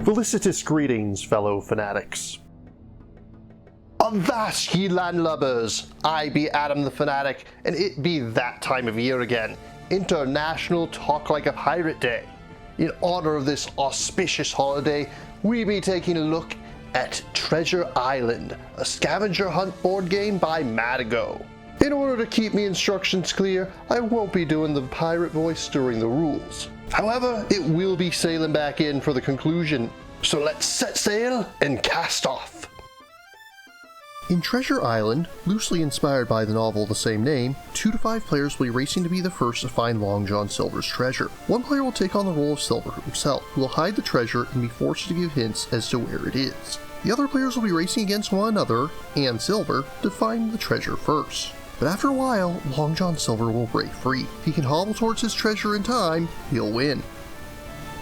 Felicitous greetings, fellow fanatics. Avast, ye landlubbers! I be Adam the Fanatic, and it be that time of year again, International Talk Like a Pirate Day. In honor of this auspicious holiday, we be taking a look at Treasure Island, a scavenger hunt board game by Matagot. In order to keep me instructions clear, I won't be doing the pirate voice during the rules. However, it will be sailing back in for the conclusion, so let's set sail and cast off. In Treasure Island, loosely inspired by the novel of the same name, 2 to 5 players will be racing to be the first to find Long John Silver's treasure. One player will take on the role of Silver himself, who will hide the treasure and be forced to give hints as to where it is. The other players will be racing against one another, and Silver, to find the treasure first. But after a while, Long John Silver will break free. If he can hobble towards his treasure in time, he'll win.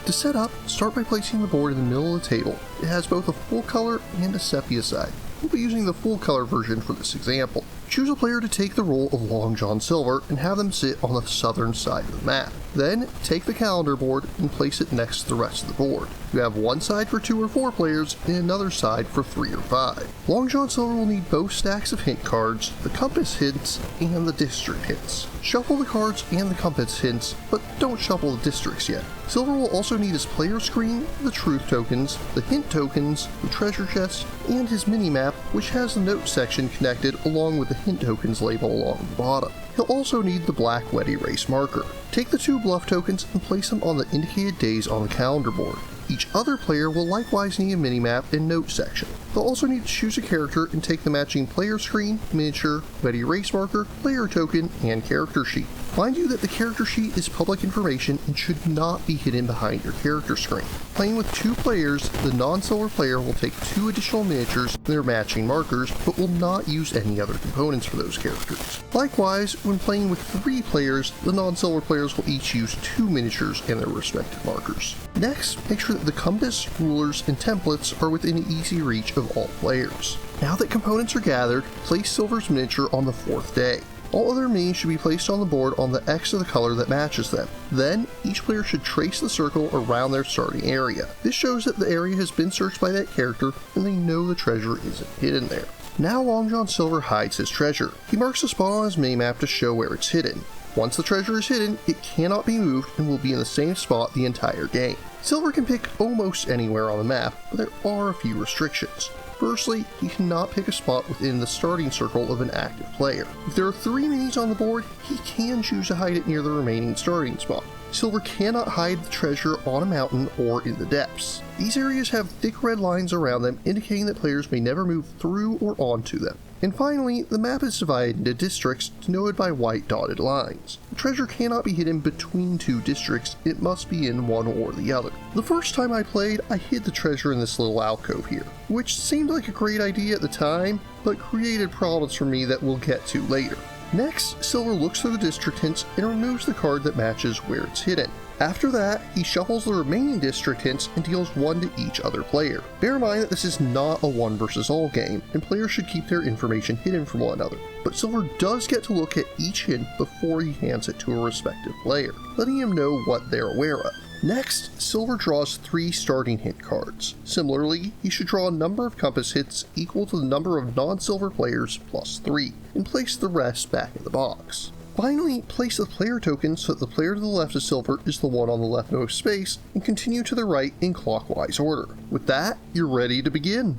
To set up, start by placing the board in the middle of the table. It has both a full color and a sepia side. We'll be using the full color version for this example. Choose a player to take the role of Long John Silver and have them sit on the southern side of the map. Then, take the calendar board and place it next to the rest of the board. You have one side for 2 or 4 players and another side for 3 or 5. Long John Silver will need both stacks of hint cards, the compass hints, and the district hints. Shuffle the cards and the compass hints, but don't shuffle the districts yet. Silver will also need his player screen, the truth tokens, the hint tokens, the treasure chest, and his mini-map, which has the note section connected along with the hint tokens label along the bottom. He'll also need the black wet erase marker. Take the 2 bluff tokens and place them on the indicated days on the calendar board. Each other player will likewise need a minimap and note section. They'll also need to choose a character and take the matching player screen, miniature, wet erase marker, player token, and character sheet. Mind you that the character sheet is public information and should not be hidden behind your character screen. Playing with 2 players, the non-silver player will take 2 additional miniatures and their matching markers, but will not use any other components for those characters. Likewise, when playing with 3 players, the non-silver players will each use 2 miniatures and their respective markers. Next, make sure that the compass, rulers, and templates are within easy reach of all players. Now that components are gathered, place Silver's miniature on the 4th day. All other minis should be placed on the board on the X of the color that matches them. Then, each player should trace the circle around their starting area. This shows that the area has been searched by that character and they know the treasure isn't hidden there. Now Long John Silver hides his treasure. He marks a spot on his minimap to show where it's hidden. Once the treasure is hidden, it cannot be moved and will be in the same spot the entire game. Silver can pick almost anywhere on the map, but there are a few restrictions. Firstly, he cannot pick a spot within the starting circle of an active player. If there are 3 minis on the board, he can choose to hide it near the remaining starting spot. Silver cannot hide the treasure on a mountain or in the depths. These areas have thick red lines around them, indicating that players may never move through or onto them. And finally, the map is divided into districts denoted by white dotted lines. The treasure cannot be hidden between 2 districts, it must be in one or the other. The first time I played, I hid the treasure in this little alcove here, which seemed like a great idea at the time, but created problems for me that we'll get to later. Next, Silver looks through the district hints and removes the card that matches where it's hidden. After that, he shuffles the remaining district hints and deals 1 to each other player. Bear in mind that this is not a 1 versus all game, and players should keep their information hidden from one another. But Silver does get to look at each hint before he hands it to a respective player, letting him know what they're aware of. Next, Silver draws 3 starting hint cards. Similarly, he should draw a number of compass hits equal to the number of non-silver players plus 3, and place the rest back in the box. Finally, place the player token so that the player to the left of Silver is the one on the leftmost space, and continue to the right in clockwise order. With that, you're ready to begin.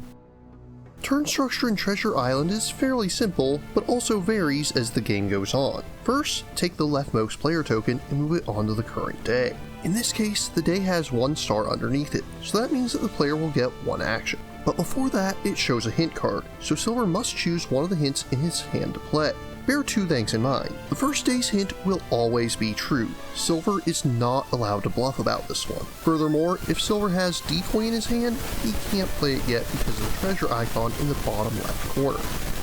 Turn structure in Treasure Island is fairly simple, but also varies as the game goes on. First, take the leftmost player token and move it onto the current day. In this case, the day has 1 star underneath it, so that means that the player will get 1 action. But before that, it shows a hint card, so Silver must choose one of the hints in his hand to play. Bear 2 things in mind. The first day's hint will always be true. Silver is not allowed to bluff about this one. Furthermore, if Silver has decoy in his hand, he can't play it yet because of the treasure icon in the bottom left corner.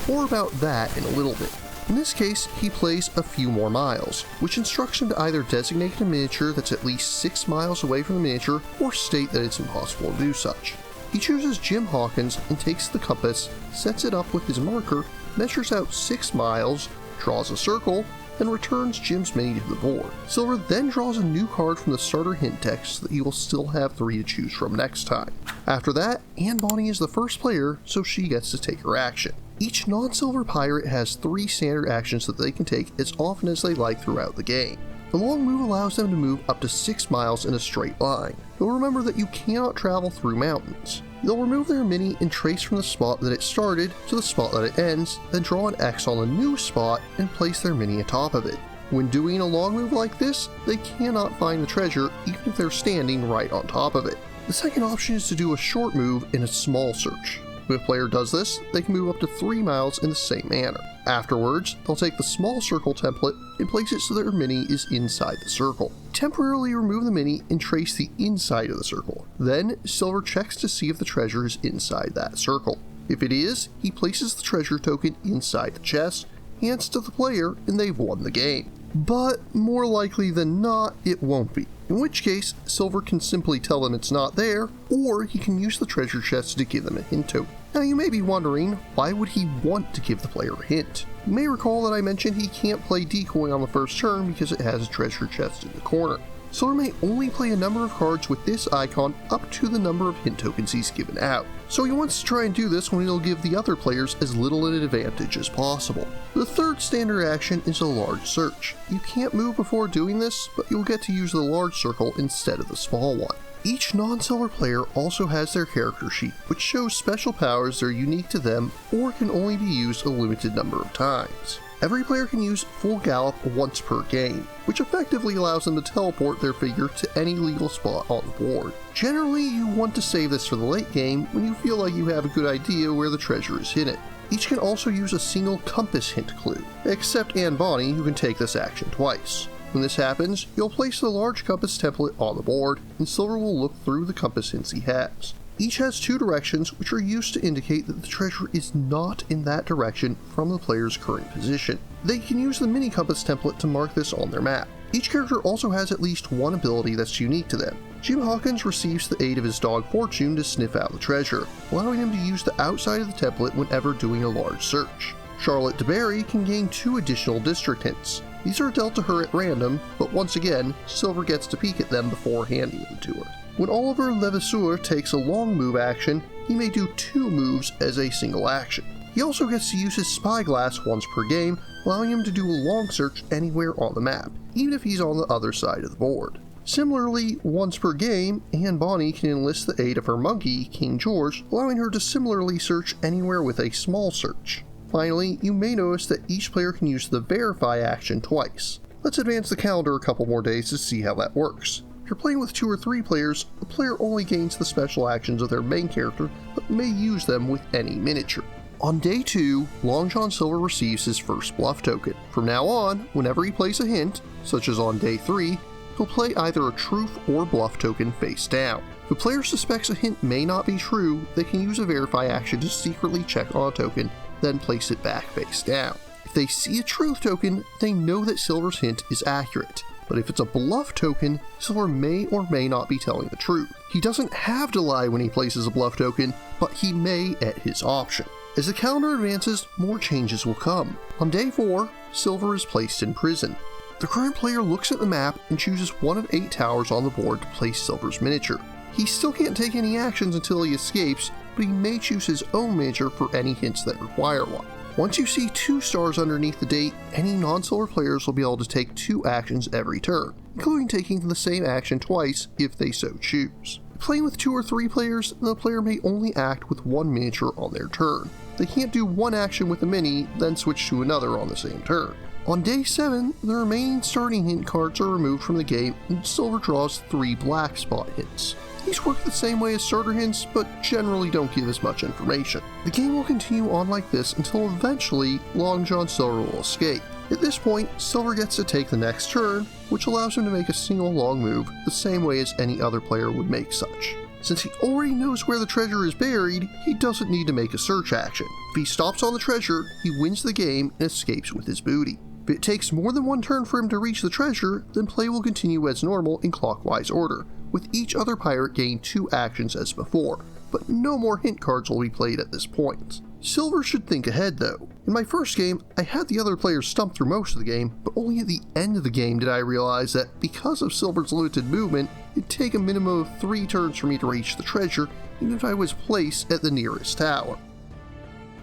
More about that in a little bit. In this case, he plays a few more miles, which instructs him to either designate a miniature that's at least 6 miles away from the miniature, or state that it's impossible to do such. He chooses Jim Hawkins and takes the compass, sets it up with his marker, measures out 6 miles, draws a circle, then returns Jim's mini to the board. Silver then draws a new card from the starter hint deck so that he will still have 3 to choose from next time. After that, Anne Bonny is the first player, so she gets to take her action. Each non-silver pirate has 3 standard actions that they can take as often as they like throughout the game. The long move allows them to move up to 6 miles in a straight line, though remember that you cannot travel through mountains. They'll remove their mini and trace from the spot that it started to the spot that it ends, then draw an X on the new spot and place their mini atop of it. When doing a long move like this, they cannot find the treasure even if they're standing right on top of it. The second option is to do a short move in a small search. When a player does this, they can move up to 3 miles in the same manner. Afterwards, they'll take the small circle template and place it so their mini is inside the circle. Temporarily remove the mini and trace the inside of the circle. Then, Silver checks to see if the treasure is inside that circle. If it is, he places the treasure token inside the chest, hands it to the player, and they've won the game. But more likely than not, it won't be. In which case, Silver can simply tell them it's not there, or he can use the treasure chest to give them a hint token. Now you may be wondering, why would he want to give the player a hint? You may recall that I mentioned he can't play decoy on the first turn because it has a treasure chest in the corner. Silver may only play a number of cards with this icon up to the number of hint tokens he's given out, so he wants to try and do this when he'll give the other players as little an advantage as possible. The third standard action is a large search. You can't move before doing this, but you'll get to use the large circle instead of the small one. Each non-silver player also has their character sheet, which shows special powers that are unique to them or can only be used a limited number of times. Every player can use full gallop once per game, which effectively allows them to teleport their figure to any legal spot on the board. Generally, you want to save this for the late game when you feel like you have a good idea where the treasure is hidden. Each can also use a single compass hint clue, except Anne Bonny, who can take this action twice. When this happens, you'll place the large compass template on the board, and Silver will look through the compass hints he has. Each has 2 directions, which are used to indicate that the treasure is not in that direction from the player's current position. They can use the mini compass template to mark this on their map. Each character also has at least one ability that's unique to them. Jim Hawkins receives the aid of his dog Fortune to sniff out the treasure, allowing him to use the outside of the template whenever doing a large search. Charlotte DeBerry can gain 2 additional district hints. These are dealt to her at random, but once again, Silver gets to peek at them before handing them to her. When Oliver Levasseur takes a long move action, he may do 2 moves as a single action. He also gets to use his spyglass once per game, allowing him to do a long search anywhere on the map, even if he's on the other side of the board. Similarly, once per game, Anne Bonny can enlist the aid of her monkey, King George, allowing her to similarly search anywhere with a small search. Finally, you may notice that each player can use the verify action twice. Let's advance the calendar a couple more days to see how that works. If you're playing with 2 or 3 players, the player only gains the special actions of their main character, but may use them with any miniature. On day 2, Long John Silver receives his first bluff token. From now on, whenever he plays a hint, such as on day 3, he'll play either a truth or bluff token face down. If the player suspects a hint may not be true, they can use a verify action to secretly check on a token, then place it back face down. If they see a truth token, they know that Silver's hint is accurate. But if it's a bluff token, Silver may or may not be telling the truth. He doesn't have to lie when he places a bluff token, but he may at his option. As the calendar advances, more changes will come. On day 4, Silver is placed in prison. The current player looks at the map and chooses one of 8 towers on the board to place Silver's miniature. He still can't take any actions until he escapes, but he may choose his own miniature for any hints that require one. Once you see 2 stars underneath the date, any non-silver players will be able to take 2 actions every turn, including taking the same action twice if they so choose. Playing with 2 or 3 players, the player may only act with 1 miniature on their turn. They can't do 1 action with a mini, then switch to another on the same turn. On day 7, the remaining starting hint cards are removed from the game and Silver draws 3 black spot hints. These work the same way as starter hints, but generally don't give as much information. The game will continue on like this until eventually Long John Silver will escape. At this point, Silver gets to take the next turn, which allows him to make a single long move the same way as any other player would make such. Since he already knows where the treasure is buried, he doesn't need to make a search action. If he stops on the treasure, he wins the game and escapes with his booty. If it takes more than 1 turn for him to reach the treasure, then play will continue as normal in clockwise order, with each other pirate gaining 2 actions as before, but no more hint cards will be played at this point. Silver should think ahead though. In my first game, I had the other players stump through most of the game, but only at the end of the game did I realize that because of Silver's limited movement, it'd take a minimum of 3 turns for me to reach the treasure, even if I was placed at the nearest tower.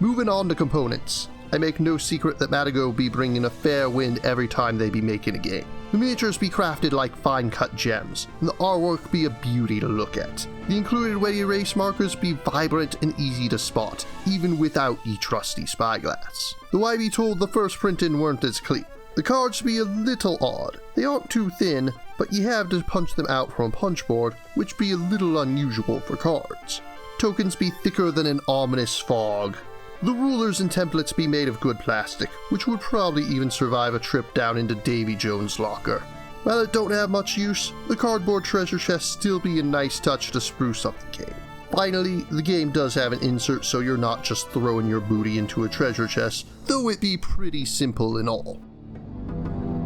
Moving on to components. I make no secret that Matagot be bringing a fair wind every time they be making a game. The miniatures be crafted like fine cut gems, and the artwork be a beauty to look at. The included wet erase markers be vibrant and easy to spot, even without ye trusty spyglass. Though I be told the first printing weren't as clean. The cards be a little odd. They aren't too thin, but ye have to punch them out from a punch board, which be a little unusual for cards. Tokens be thicker than an ominous fog. The rulers and templates be made of good plastic, which would probably even survive a trip down into Davy Jones' locker. While it don't have much use, the cardboard treasure chest still be a nice touch to spruce up the game. Finally, the game does have an insert so you're not just throwing your booty into a treasure chest, though it be pretty simple and all.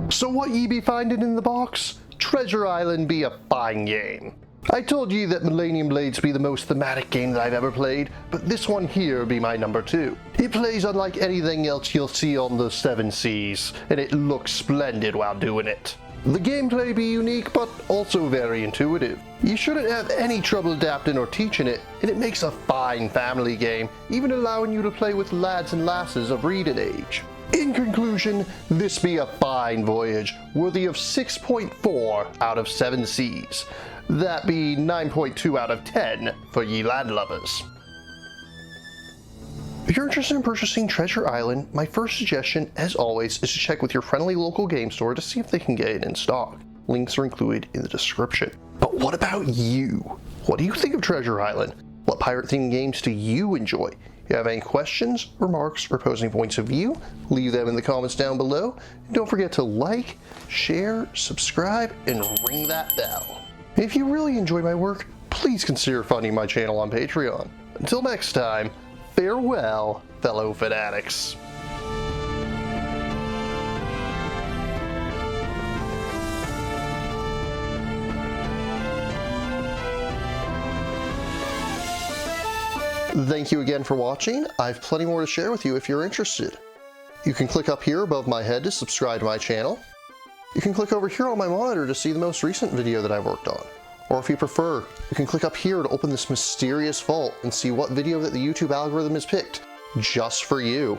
So what ye be finding in the box? Treasure Island be a fine game. I told ye that Millennium Blades be the most thematic game that I've ever played, but this one here be my number 2. It plays unlike anything else you'll see on the 7 Seas, and it looks splendid while doing it. The gameplay be unique, but also very intuitive. You shouldn't have any trouble adapting or teaching it, and it makes a fine family game, even allowing you to play with lads and lasses of reading age. In conclusion, this be a fine voyage, worthy of 6.4 out of 7 Seas. That be 9.2 out of 10 for ye landlubbers. If you're interested in purchasing Treasure Island, my first suggestion, as always, is to check with your friendly local game store to see if they can get it in stock. Links are included in the description. But what about you? What do you think of Treasure Island? What pirate-themed games do you enjoy? If you have any questions, remarks, or opposing points of view, leave them in the comments down below. And don't forget to like, share, subscribe, and ring that bell. If you really enjoy my work, please consider funding my channel on Patreon. Until next time, farewell, fellow fanatics. Thank you again for watching. I have plenty more to share with you if you're interested. You can click up here above my head to subscribe to my channel. You can click over here on my monitor to see the most recent video that I've worked on. Or if you prefer, you can click up here to open this mysterious vault and see what video that the YouTube algorithm has picked just for you.